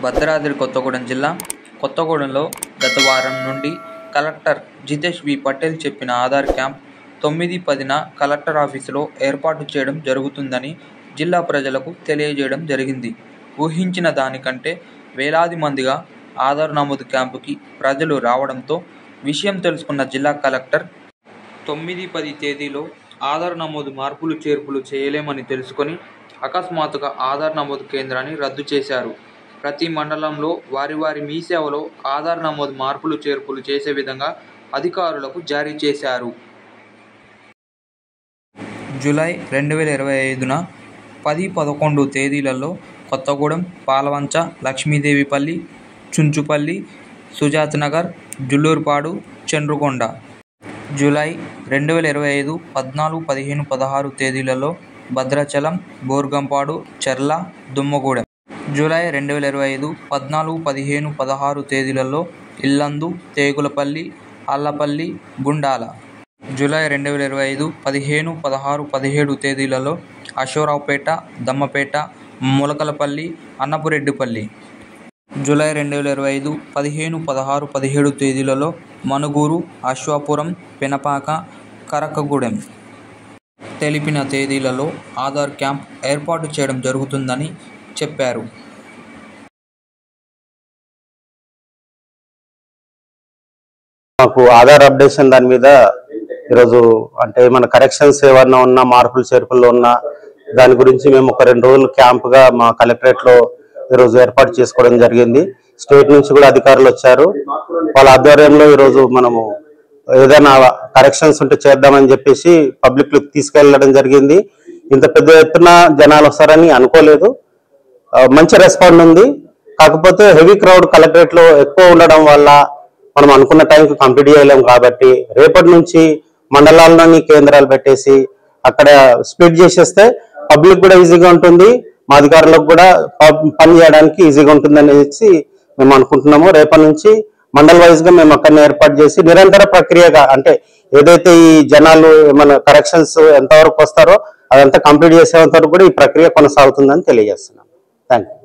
భద్రాద్రి కొత్తగూడెం జిల్లా కొత్తగూడెంలో గత వారం నుండి కలెక్టర్ జితేష్ వి పటేల్ చెప్పిన ఆధార్ క్యాంప్ 9-10న కలెక్టర్ ఆఫీసులో ఏర్పాటు చేయడం జరుగుతుందని జిల్లా ప్రజలకు తెలియజేయడం జరిగింది. ఊహించిన దానికంటే వేలాది మందిగా ఆధార్ నమోదు క్యాంపుకి ప్రజలు రావడంతో విషయం తెలుసుకున్న జిల్లా కలెక్టర్ 9-10 తేదీలో ఆధార్ నమోదు మార్పులు చేర్పులు చేయలేమని తెలుసుకొని అకస్మాత్తుగా ఆధార్ నమోదు కేంద్రాన్ని రద్దు చేశారు. ప్రతి మండలంలో వారి మీ సేవలో ఆధార్ నమోదు మార్పులు చేర్పులు చేసే విధంగా అధికారులకు జారీ చేశారు. జూలై 2025న 10-11 తేదీలలో కొత్తగూడెం, పాలవంచ, లక్ష్మీదేవిపల్లి, చుంచుపల్లి, సుజాతనగర్, జుల్లూరుపాడు, చండ్రుకొండ. జూలై 2025 14, 15, 16 తేదీలలో భద్రాచలం, బోర్గంపాడు, చెర్ల, దుమ్మగూడెం. జూలై 2025 14, 15, 16 తేదీలలో ఇల్లందు, తేగులపల్లి, అల్లపల్లి, గుండాల. జూలై 2025 15, 16, 17 తేదీలలో అశోరావుపేట, దమ్మపేట, ములకలపల్లి, అన్నపురెడ్డిపల్లి. జూలై 2025 15, 16, 17 తేదీలలో మనుగూరు, అశ్వాపురం, పెనపాక, కరకగూడెం. తెలిపిన తేదీలలో ఆధార్ క్యాంప్ ఏర్పాటు చేయడం జరుగుతుందని చెప్పారు. మాకు ఆధార్ అప్డేషన్ దాని మీద ఈరోజు అంటే మన కరెక్షన్స్ ఏమన్నా ఉన్నా, మార్పులు చేర్పుల్లో ఉన్నా దాని గురించి మేము ఒక 2 రోజులు క్యాంప్గా మా కలెక్టరేట్లో ఈరోజు ఏర్పాటు చేసుకోవడం జరిగింది. స్టేట్ నుంచి కూడా అధికారులు వచ్చారు. వాళ్ళ ఆధ్వర్యంలో ఈరోజు మనము ఏదైనా కరెక్షన్స్ ఉంటే చేద్దామని చెప్పేసి పబ్లిక్లోకి తీసుకెళ్లడం జరిగింది. ఇంత పెద్ద ఎత్తున జనాలు వస్తారని అనుకోలేదు. మంచి రెస్పాండ్ ఉంది. కాకపోతే హెవీ క్రౌడ్ కలెక్టరేట్లో ఎక్కువ ఉండడం వల్ల మనం అనుకున్న టైంకి కంప్లీట్ చేయలేము. కాబట్టి రేపటి నుంచి మండలాల్లోని కేంద్రాలు పెట్టేసి అక్కడ స్ప్లిట్ చేసేస్తే పబ్లిక్ కూడా ఈజీగా ఉంటుంది, మా అధికారులకు కూడా పని చేయడానికి ఈజీగా ఉంటుంది అనేసి మేము అనుకుంటున్నాము. రేపటి నుంచి మండల్ వైజ్ గా మేము అక్కడనే ఏర్పాటు చేసి నిరంతర ప్రక్రియగా అంటే ఏదైతే ఈ జనాలు ఏమైనా కరెక్షన్స్ ఎంతవరకు వస్తారో అదంతా కంప్లీట్ చేసేంత వరకు కూడా ఈ ప్రక్రియ కొనసాగుతుందని తెలియజేస్తున్నాం. Thank you.